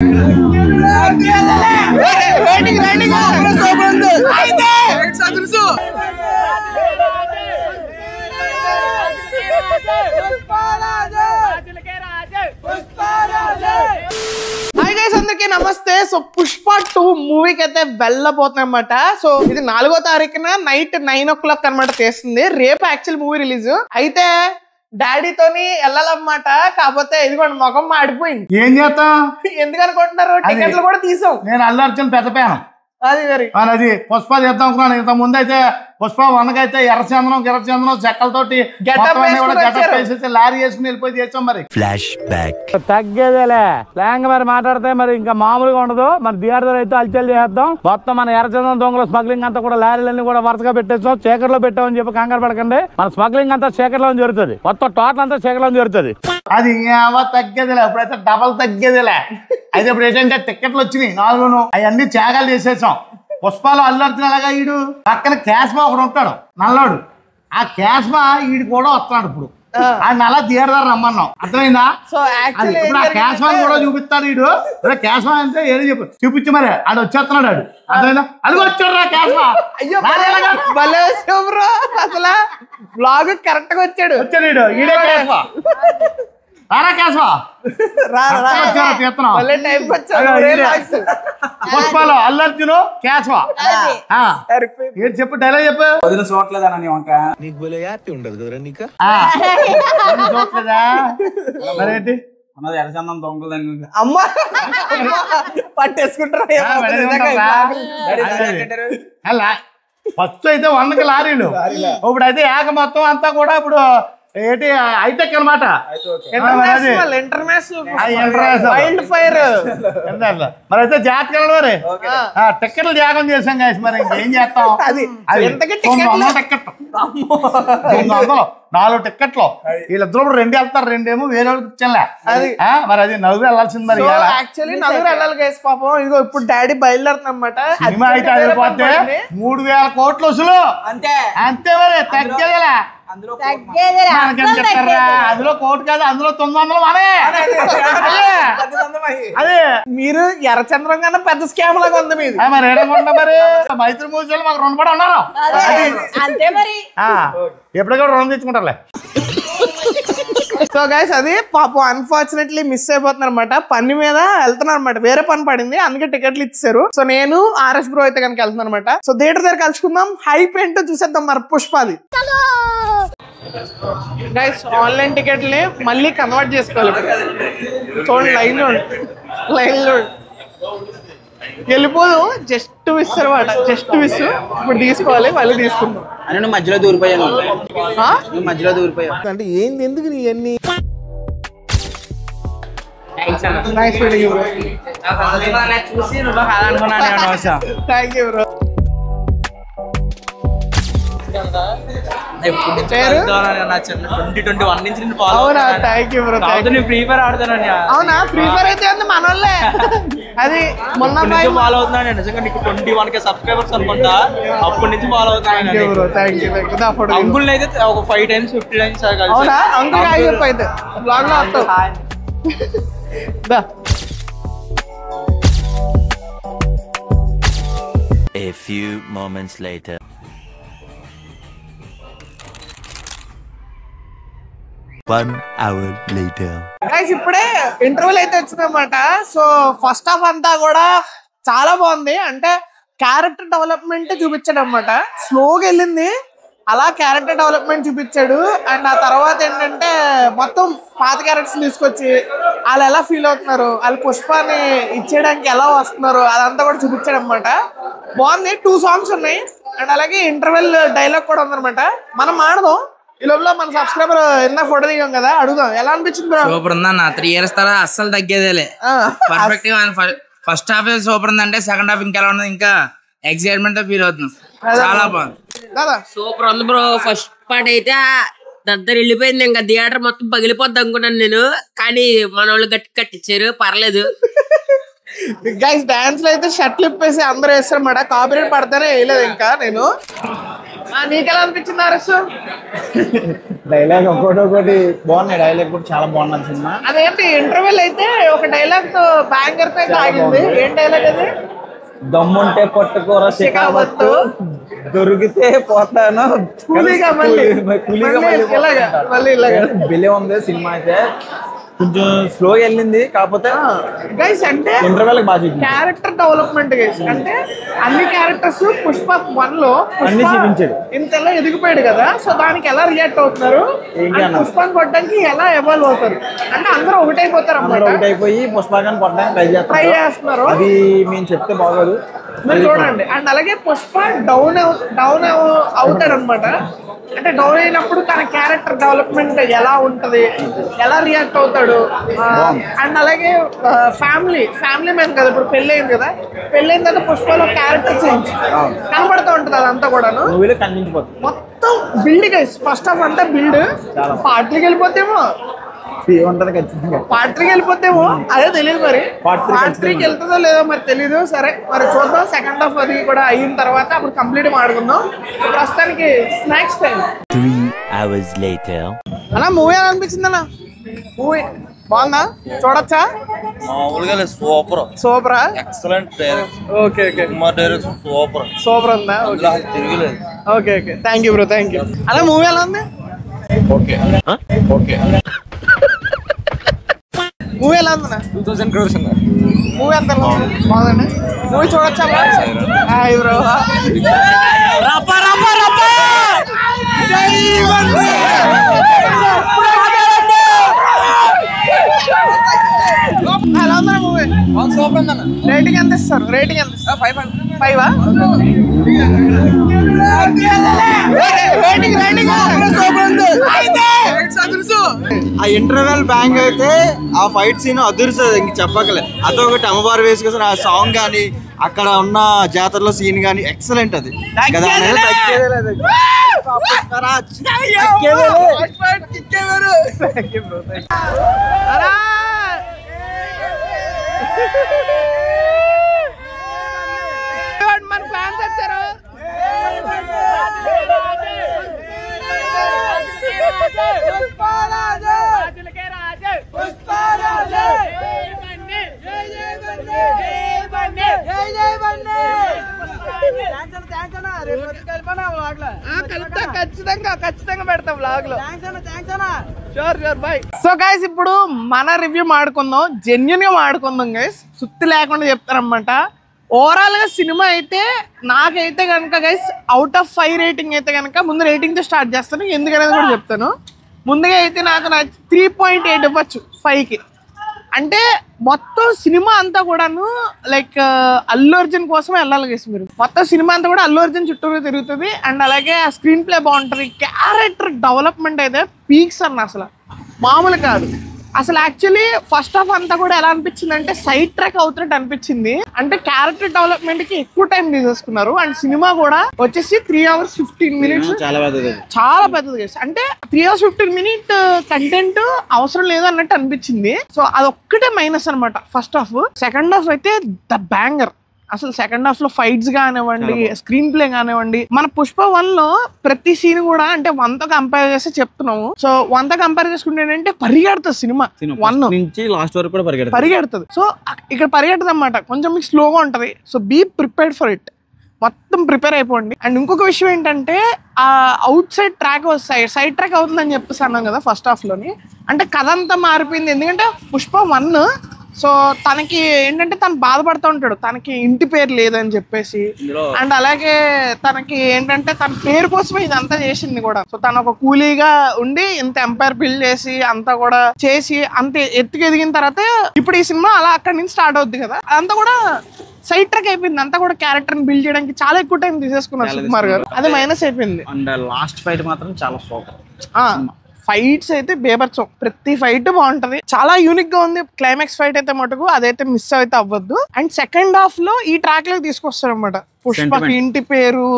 అందరికీ నమస్తే. సో పుష్ప 2 మూవీకి అయితే వెళ్ళబోతున్నమాట. సో ఇది 4వ తారీఖున నైట్ 9 o'clock అనమాట తీస్తుంది. రేపు యాక్చువల్ మూవీ రిలీజ్ అయితే డాడీతోని వెళ్ళాలన్నమాట. కాకపోతే ఇదిగోండి ముఖం మాడిపోయింది. ఏం చేస్తాం ఎందుకు అనుకుంటున్నారు? టికెట్లు కూడా తీసాం. నేను అల్లు అర్జున్ పెద్ద పేను అది మరి అది పుష్ప చేద్దాం అనుకున్నాను. ఇంత ముందు అయితే పుష్ప 1 అయితే ఎర్రచందనం చెక్కలతోటి లారీ వేసుకుని వెళ్ళిపోయి చేసాం. మరి ఫ్లాష్ బ్యాక్ తగ్గేదేలే స్లాంగ్ మరి మాట్లాడితే మరి ఇంకా మామూలుగా ఉండదు. మరి థియేటర్ అయితే అల్చల్ చేద్దాం. మొత్తం మన ఎర్రచందనం దొంగల స్మగ్లింగ్ అంతా కూడా లారీలన్నీ కూడా వరుసగా పెట్టేస్తాం. చీకట్లో పెట్టామని చెప్పి కంగారు పడకండి. మన స్మగ్లింగ్ అంతా చీకట్లో జరుగుతుంది. మొత్తం టోటల్ అంతా చీకట్లో జరుగుతుంది. అది తగ్గేదిలే. ఇప్పుడైతే డబల్ తగ్గేదిలే. అయితే ఇప్పుడు ఏంటంటే టికెట్లు వచ్చినాయి 4 అవన్నీ త్యాగాలు చేసేసాం. పుష్పాలు అల్లు అర్జున్ అలాగా ఈడు పక్కన క్యాస్మా ఒకడు ఉంటాడు నల్లోడు. ఆ క్యాస్మా ఈడు కూడా వస్తున్నాడు. ఇప్పుడు ఆయన అలా థియేటర్ రమ్మన్నాం. అర్థమైందా? సో ఇప్పుడు ఆ క్యాస్మా కూడా చూపిస్తాడు ఈడు. క్యాస్మా అంటే ఏదో చూపించి మరి ఆడు వచ్చేస్తున్నాడు. ఆడు అర్థమైందా? అది వచ్చాడు క్యాస్మా. అసలు బ్లాగ్ కరెక్ట్ గా వచ్చాడు ఈడు. ఈడే క్యాస్మా. రారా క్యాస్మా. పుష్పాలు అల్లు అర్జున్ క్యాస్మా. చెప్పు డైలాగ్ చెప్పు. చూడలేదా చూడలేదా మరేంటి ఎర్రచందనం దొంగలని అమ్మా పట్టేసుకుంటారా? ఫస్ట్ అయితే 1కి లారీలు. ఇప్పుడు అయితే ఏక మొత్తం అంతా కూడా ఇప్పుడు ఏంటి హైటెక్ అనమాట. Wild fire. మరి అయితే జాతర మరి టికెట్లు త్యాగం చేసాం కాసి. మరి ఇంకేం చేస్తాం? అది 900 టికెట్లు 4 టికెట్లు. వీళ్ళిద్దరు 2 వెళ్తారు. 2 ఏమో వేరే వాళ్ళకి ఇచ్చానులే. అది మరి అది నలుగురు వెళ్ళాల్సింది. మరి యాక్చువల్లీ నలుగురు వెళ్ళాలి గైస్. పాపం ఇదిగో ఇప్పుడు డాడీ బయలుదేరుతున్నమాట. సినిమా అయితే అయిపోతే 3000 కోట్లు వసూలు. అంతే మరి తగ్గేదిలే. అందులో కోటి కాదు, అందులో 900 మనే. అదే మీరు ఎర్రచంద్రం కన్నా పెద్ద స్కామ్ లాగా ఉంది మీది. మరి ఏడకుండా మరి మైత్రి మూసేలు మాకు రుణపడి ఉన్నారు. ఎప్పుడు కూడా రుణం తెచ్చుకుంటారులే. సో గైస్ అది పాపం అన్ఫార్చునేట్లీ మిస్ అయిపోతున్నారు అనమాట. పని మీద వెళ్తున్నారు అనమాట. వేరే పని పడింది, అందుకే టికెట్లు ఇచ్చారు. సో నేను ఆర్ఎస్ బ్రో అయితే కనుక వెళ్తున్నాను అనమాట. సో థియేటర్ దగ్గర కలుసుకుందాం. హైప్ ఏంటో చూసేద్దాం మరి పుష్పాది. గైస్ ఆన్లైన్ టికెట్ని మళ్ళీ కన్వర్ట్ చేసుకోవాలి. చూడండి లైన్లో వెళ్ళిపోదు. జస్ట్ మిస్ అనమాట. Just miss. ఇప్పుడు తీసుకోవాలి, మళ్ళీ తీసుకుందాం. అని మధ్యలో దూరిపోయాను. మధ్యలో దూరిపోయా అంటే ఏంది? ఎందుకు నీ అన్ని చూసి నువ్వు కాదనుకున్నాను. Thank you bro. అవునా? Thank you bro. Free fire ఆడుతాను. అవునా? ఫ్రీ ఫైర్ అయితే ఉంది మనోళ్ళే. అది మొన్న ఫాలో అవుతున్నాను. నిజంగా నీకు 21K సబ్స్క్రైబర్స్ అనుకుంటా. అప్పటి నుంచి ఫాలో అవుతున్నాను. అంకుల్ అయితే ఒక 5 times 50 times. అవునా? అంకుల్ కాయ చెప్పు అయితే బ్లాగ్ లో వస్తావు. A few moments later. One hour later. Guys ఇప్పుడే ఇంటర్వ్యూల్ అయితే వచ్చిందన్నమాట. సో ఫస్ట్ హాఫ్ అంతా కూడా చాలా బాగుంది. అంటే క్యారెక్టర్ డెవలప్మెంట్ చూపించాడు అనమాట. స్లోగా వెళ్ళింది, అలా క్యారెక్టర్ డెవలప్మెంట్ చూపించాడు. అండ్ ఆ తర్వాత ఏంటంటే మొత్తం పాత క్యారెక్టర్స్ తీసుకొచ్చి వాళ్ళు ఎలా ఫీల్ అవుతున్నారు, వాళ్ళు పుష్పాన్ని ఇచ్చేయడానికి ఎలా వస్తున్నారు, అదంతా కూడా చూపించాడు అనమాట. బాగుంది. 2 songs ఉన్నాయి. అండ్ అలాగే ఇంటర్వెల్ డైలాగ్ కూడా ఉందన్నమాట. మనం ఆడదాం. ఈ లోపల మన సబ్స్క్రైబర్ ఎన్న ఫోటో దిగాం కదా, అడుగుదాం ఎలా అనిపించింది బ్రో? సూపర్ ఉందన్న. 3 years తర్వాత అస్సలు తగ్గేదేలే. పర్ఫెక్ట్ గా ఫస్ట్ హాఫ్ సూపర్ ఉందంటే సెకండ్ హాఫ్ ఇంకా ఎలా ఉన్నది, ఇంకా ఎక్సైట్మెంట్ తో ఫీల్ అవుతున్నాం. చాలా బాగుంది. సూపర్ ఉంది బ్రో. ఫస్ట్ పార్ట్ అయితే దద్దరు వెళ్ళిపోయింది. ఇంకా థియేటర్ మొత్తం పగిలిపోద్ది అనుకున్నాను నేను. కానీ మన వాళ్ళు గట్టి కట్టించారు, పర్లేదు. గైస్ డాన్స్ లో అయితే షర్ట్లు ఇప్పేసి అందరూ వేస్తారన్నమాట. కాపీరైట్ పడితేనే వేయలేదు ఇంకా నేను. నీకెలా అనిపించింది ఆర్ఎస్? డైలాగ్ ఒకటి బాగున్నాయి. డైలాగ్ కూడా చాలా బాగున్నది సినిమా. అదేంటి ఇంటర్వెల్ అయితే ఒక డైలాగ్ తో బ్యాంగర్ తో ఆగింది. ఏం డైలాగ్ అది? దమ్ముంటే పట్టుకోర శిఖావత్తు, దొరికితే పోతాను కూలీగా మళ్ళీ బిలే ఉంది సినిమా. అయితే కొంచెం స్లోగా వెళ్ళింది, కాకపోతే గైస్ అంటే ఇంటర్వెల్ బాగా క్యారెక్టర్ డెవలప్మెంట్ గైస్. అంటే అన్ని క్యారెక్టర్స్ పుష్ప 1 లో అన్ని చూపించాడు. ఇంతలో ఎదిగిపోయాడు కదా, సో దానికి ఎలా రియాక్ట్ అవుతున్నారు, పుష్పాన్ని కొట్టడానికి ఎలా ఎవాల్వ్ అవుతారు అంటే అందరూ ఒకటైపోతారు అన్నమాట. ఒకటైపోయి పుష్పాన్ని కొట్టడానికి ట్రై చేస్తున్నారు. అది మేము చెప్తే బాగోదు, మీరు చూడండి. అండ్ అలాగే పుష్ప డౌన్ అవుతాడు అనమాట. అంటే డౌన్ అయినప్పుడు తన క్యారెక్టర్ డెవలప్మెంట్ ఎలా ఉంటది, ఎలా రియాక్ట్ అవుతాడు. అండ్ అలాగే ఫ్యామిలీ మ్యాన్ కదా, ఇప్పుడు పెళ్ళి అయింది కదా, పెళ్ళైన తర్వాత పుష్పలో క్యారెక్టర్ చేంజ్ కనబడుతూ ఉంటది. అదంతా కూడాను మొత్తం బిల్డ్ గైస్. ఫస్ట్ హాఫ్ అంతా బిల్డ్. పార్టీకి వెళ్ళిపోతేమో అదే తెలియదు మరి. పార్ట్ 3కి వెళ్తుందో లేదో మరి తెలీదు. సరే మరి చూద్దాం. సెకండ్ హాఫ్ అది కూడా అయిన తర్వాత అప్పుడు కంప్లీట్ మాడుకుందాం. ప్రస్తుతానికి స్నాక్స్ టైం. 3 hours later. అలా మూవీ ఎలా అనిపించింది అన్న? మూవీ బాగుందా? చూడొచ్చా? మామూలుగా సూపర్ సూపరా? Excellent direction. Okay direction super ఉందా? తిరగలేదు. Okay thank you bro, thank you. అలా మూవీ ఎలా ఉంది? మూవీ ఎలా ఉందన్నా? 2000 crores మూవీ ఎంత బాగుందండి? మూవీ చూడొచ్చా? Hi bro. ఎలా ఉందా మూవీ? రేటింగ్ ఎంత ఇస్తారు? రేటింగ్ ఎంత? 5 ఆ ఇంటర్వెల్ బ్యాంగ్ అయితే ఆ ఫైట్ సీన్ అదురుస్తుంది, ఇంక చెప్పకలే. అదొకటి అమ్మవారు వేసుకొని ఆ సాంగ్ కానీ అక్కడ ఉన్న జాతరలో సీన్ కానీ ఎక్సలెంట్. అది కదా మన ఫ్యాన్స్ వచ్చారు. ఖచ్చితంగా పెడతాం వ్లాగ్ లో. Sure bye. సో గైస్ ఇప్పుడు మన రివ్యూ మాడుకుందాం, జెన్యున్ గా మాడుకుందాం గైస్, సుత్తి లేకుండా చెప్తారనమాట. ఓవరాల్ గా సినిమా అయితే నాకైతే కనుక గైస్ అవుట్ ఆఫ్ 5 రేటింగ్ అయితే కనుక ముందు రేటింగ్ తో స్టార్ట్ చేస్తాను, ఎందుకనేది కూడా చెప్తాను. ముందుగా అయితే నాకు 3.8 ఇవ్వచ్చు 5కి. అంటే మొత్తం సినిమా అంతా కూడాను లైక్ అల్లు అర్జున్ కోసం వెళ్ళాలి గైస్. మీరు మొత్తం సినిమా అంతా కూడా అల్లు అర్జున్ చుట్టూరు తిరుగుతుంది. అండ్ అలాగే ఆ స్క్రీన్ ప్లే బాగుంటుంది. క్యారెక్టర్ డెవలప్మెంట్ అయితే పీక్స్ అన్న, అసలు మామూలు కాదు. అసలు యాక్చువల్లీ ఫస్ట్ హాఫ్ అంతా కూడా ఎలా అనిపించింది అంటే సైడ్ ట్రాక్ అవుతున్నట్టు అనిపించింది. అంటే క్యారెక్టర్ డెవలప్మెంట్ కి ఎక్కువ టైం తీసేసుకున్నారు. అండ్ సినిమా కూడా వచ్చేసి 3 hours 15 minutes చాలా పెద్దది. అంటే 3 hours 15 minutes కంటెంట్ అవసరం లేదు అన్నట్టు అనిపించింది. సో అదొక్కటే మైనస్ అనమాట ఫస్ట్ హాఫ్. సెకండ్ హాఫ్ అయితే ద బ్యాంగర్. అసలు సెకండ్ హాఫ్ లో ఫైట్స్ కానివ్వండి, స్క్రీన్ ప్లే కానివ్వండి, మన పుష్ప 1 లో ప్రతి సీన్ కూడా అంటే 1తో కంపేర్ చేస్తే చెప్తున్నాము. సో 1తో కంపేర్ చేసుకుంటే ఏంటంటే పరిగెడుతుంది సినిమా 1 నుంచి లాస్ట్ వరకు కూడా పరిగెడుతుంది. సో ఇక్కడ పరిగెడుతుంది అన్నమాట, కొంచెం మీకు స్లోగా ఉంటది. So be prepared for it, మొత్తం ప్రిపేర్ అయిపోండి. అండ్ ఇంకొక విషయం ఏంటంటే ఆ outside track side track అవుతుందని చెప్పేసి అన్నాం కదా ఫస్ట్ హాఫ్ లోని. అంటే కథ అంతా మారిపోయింది. ఎందుకంటే పుష్ప 1 సో తనకి ఏంటంటే తను బాధపడుతూ ఉంటాడు, తనకి ఇంటి పేరు లేదని చెప్పేసి. అండ్ అలాగే తనకి ఏంటంటే తన పేరు కోసమే ఇదంతా చేసింది కూడా. సో తను ఒక కూలీగా ఉండి ఇంత ఎంపైర్ బిల్డ్ చేసి అంతా కూడా చేసి అంత ఎత్తుకు ఎదిగిన తర్వాత ఇప్పుడు ఈ సినిమా అలా అక్కడి నుంచి స్టార్ట్ అవుద్ది కదా, అంతా కూడా సైడ్ ట్రాక్ అయిపోయింది. అంతా కూడా క్యారెక్టర్ ని బిల్డ్ చేయడానికి చాలా ఎక్కువ టైం తీసేసుకున్నారు సుకుమార్ గారు. అది మైనస్ అయిపోయింది. అండ్ లాస్ట్ ఫైట్ మాత్రం చాలా సూపర్. ఫైట్స్ అయితే బేబర్చం, ప్రతి ఫైట్ బాగుంటది, చాలా యూనిక్ గా ఉంది. క్లైమాక్స్ ఫైట్ అయితే మటుకు అదైతే మిస్ అయితే అవ్వద్దు. అండ్ సెకండ్ హాఫ్ లో ఈ ట్రాక్ లోకి తీసుకొస్తారు అనమాట. పుష్పకి ఇంటి పేరు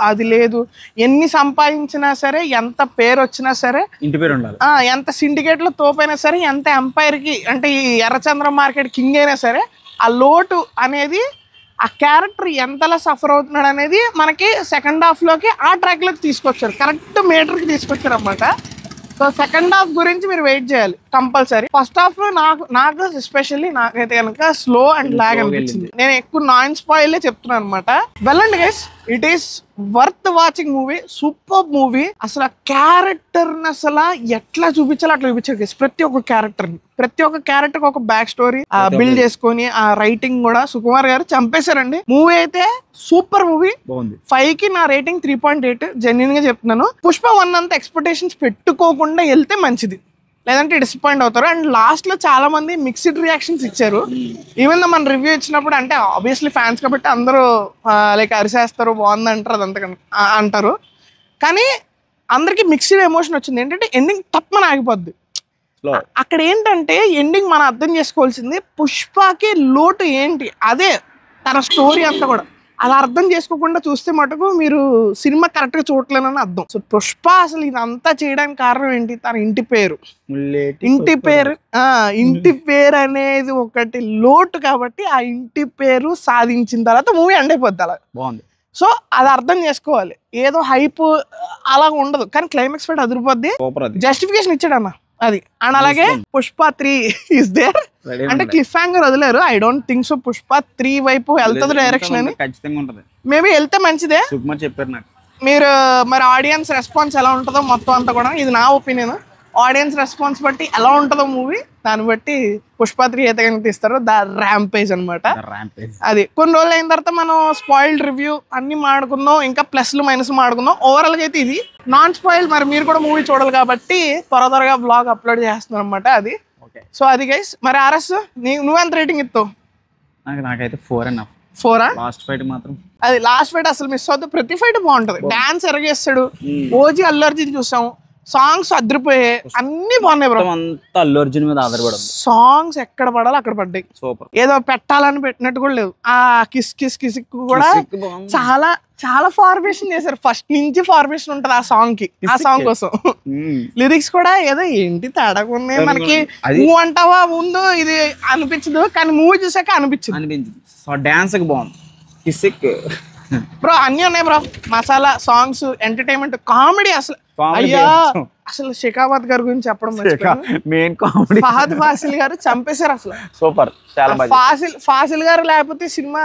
అది లేదు, ఎన్ని సంపాదించినా సరే, ఎంత పేరు వచ్చినా సరే, ఇంటి పేరు ఉండాలి, ఎంత సిండికేట్ లో తోపైనా సరే, ఎంత ఎంపైర్ కి అంటే ఈ ఎర్రచంద్ర మార్కెట్ కింగ్ అయినా సరే, ఆ లోటు అనేది ఆ క్యారెక్టర్ ఎంతలా సఫర్ అవుతున్నాడు అనేది మనకి సెకండ్ హాఫ్ లోకి ఆ ట్రాక్ లోకి తీసుకొచ్చారు. కరెక్ట్ మీటర్ కి తీసుకొచ్చారు అనమాట. సో సెకండ్ హాఫ్ గురించి మీరు వెయిట్ చేయాలి కంపల్సరీ. ఫస్ట్ హాఫ్ లో నాకు ఎస్పెషల్లీ నాకైతే కనుక స్లో అండ్ లాగ్ అనిపించింది. నేను ఎక్కువ నాన్ స్పాయిల్ చెప్తున్నాను అనమాట. వెళ్ళండి guys, it is worth watching movie, super movie. అసలు ఆ క్యారెక్టర్ అసలు ఎట్లా చూపించాలో అట్లా చూపించారు గైస్. ప్రతి ఒక్క క్యారెక్టర్ ఒక బ్యాక్ స్టోరీ బిల్డ్ చేసుకొని, ఆ రైటింగ్ కూడా సుకుమార్ గారు చంపేశారండి. మూవీ అయితే సూపర్ మూవీ. 5 కి నా రేటింగ్ 3.8. జెన్యున్ గా చెప్తున్నాను. పుష్ప 1 అంత ఎక్స్పెక్టేషన్స్ పెట్టుకోకుండా వెళ్తే మంచిది, లేదంటే డిసప్పాయింట్ అవుతారు. అండ్ లాస్ట్ లో చాలా మంది మిక్స్డ్ రియాక్షన్స్ ఇచ్చారు. ఈవెన్ మన రివ్యూ ఇచ్చినప్పుడు అంటే ఆబ్వియస్లీ ఫ్యాన్స్ కాబట్టి అందరూ లైక్ అరిసేస్తారు, బాగుంది అంటారు, అదంతా అంటారు. కానీ అందరికి మిక్స్డ్ ఎమోషన్ వచ్చింది. ఏంటంటే ఎండింగ్ తప్పని ఆగిపోద్ది. అక్కడ ఏంటంటే ఎండింగ్ మనం అర్థం చేసుకోవాల్సింది పుష్పకి లోటు ఏంటి, అదే తన స్టోరీ అంతా కూడా. అది అర్థం చేసుకోకుండా చూస్తే మటుకు మీరు సినిమా కరెక్ట్ గా చూడలేనని అర్థం. సో పుష్ప అసలు ఇదంతా చేయడానికి కారణం ఏంటి? తన ఇంటి పేరు అనేది ఒకటి లోటు. కాబట్టి ఆ ఇంటి పేరు సాధించిన తర్వాత మూవీ ఎండ్ అయిపోద్ది. అలా బాగుంది. సో అది అర్థం చేసుకోవాలి. ఏదో హైప్ అలా ఉండదు, కానీ క్లైమాక్స్ పెట్టి అదిరిపోద్ది. జస్టిఫికేషన్ ఇచ్చాడు అన్న అది. అండ్ అలాగే పుష్ప 3 ఇస్ దేర్ అంటే క్లిఫ్ హ్యాంగర్ వదిలేరు. I don't think so Pushpa 3 వైపు వెళ్తుంది డైరెక్షన్ అని. మేబీ వెళ్తే మంచిదే. చెప్పారు నాకు. మీరు మరి ఆడియన్స్ రెస్పాన్స్ ఎలా ఉంటుందో మొత్తం అంతా కూడా, ఇది నా ఒపీనియన్. ఆడియన్స్ రెస్పాన్స్ బట్టి ఎలా ఉంటుందో మూవీ, దాన్ని బట్టి పుష్ప 3 అయితే కనుక తీస్తారు. ద ర్యాంపేజ్ అనమాట అది. కొన్ని రోజులు అయిన తర్వాత మనం స్పాయిల్డ్ రివ్యూ అన్ని మాడుకుందాం, ఇంకా ప్లస్లు మైనస్ మాడుకుందాం. ఓవరాల్ గా అయితే ఇది నాన్ స్పాయిల్. మరి మీరు కూడా మూవీ చూడాలి కాబట్టి త్వరగా బ్లాగ్ అప్లోడ్ చేస్తున్నాం అనమాట అది. సో అది గైస్. మరి ఆర్ఎస్ నువ్వెంత రేటింగ్ ఇస్తావు? నాకైతే 4.5. 4 లాస్ట్ ఫైట్ మాత్రం అది లాస్ట్ ఫైట్ అసలు మిస్ అవుతుంది. ప్రతి ఫైట్ బాగుంటది. డాన్స్ ఎరగేస్తాడు. ఓజీ అల్లు అర్జున్ చూసాం, సాంగ్స్ అదిరిపోయాయి, అన్ని బాగున్నాయి బ్రో. అంతా అల్లు అర్జున్ మీద ఆధారపడదు. సాంగ్స్ ఎక్కడ పడాలో అక్కడ పడ్డాయి. సూపర్. ఏదో పెట్టాలని పెట్టినట్టు కూడా లేదు. ఆ కిస్ కిస్ కిస్ కూడా చాలా చాలా ఫార్మేషన్ చేశారు. ఫస్ట్ నుంచి ఫార్మేషన్ ఉంటది ఆ సాంగ్ కి, ఆ సాంగ్ కోసం. లిరిక్స్ కూడా ఏదో ఏంటి తేడాగా ఉన్నాయి మనకి. నువ్వు అంటావా ముందు ఇది అనిపించదు, కానీ మూవీ చూసాక అనిపించింది. డాన్స్ బాగుంది. బ్రో అన్ని ఉన్నాయి bro. Masala, songs, entertainment, comedy. అయ్యా అసలు షెకావత్ గారి గురించి చెప్పడం మెయిన్ కామెడీ. ఫహద్ ఫాసిల్ గారు చంపేశారు అసలు. సూపర్. చాలా ఫాసిల్ గారు లేకపోతే సినిమా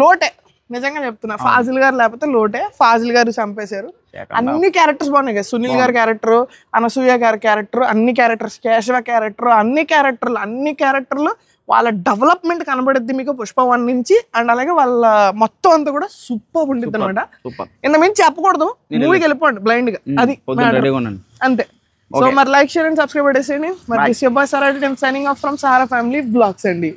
లోటే. నిజంగా చెప్తున్నా, ఫాజిల్ గారు లేకపోతే లోటే. ఫాజిల్ గారు చంపేశారు. అన్ని క్యారెక్టర్స్ బాగున్నాయి కదా. సునీల్ గారి క్యారెక్టర్, అనసూయ గారి క్యారెక్టర్, అన్ని క్యారెక్టర్స్, కేశవ క్యారెక్టర్, అన్ని క్యారెక్టర్లు వాళ్ళ డెవలప్మెంట్ కనబడుద్ది మీకు పుష్ప 1 నుంచి. అండ్ అలాగే వాళ్ళ మొత్తం అంతా కూడా సూపర్ ఉండిద్ది అనమాట. ఇంత మించి చెప్పకూడదు, మూవీకి వెళ్ళిపోండి బ్లైండ్ గా. అది అంతే. సో మరి లైక్, షేర్ అండ్ సబ్స్క్రైబ్ చేసేయండి. మరి this your boy Sahara, signing off from Sahara family vlogs అండి.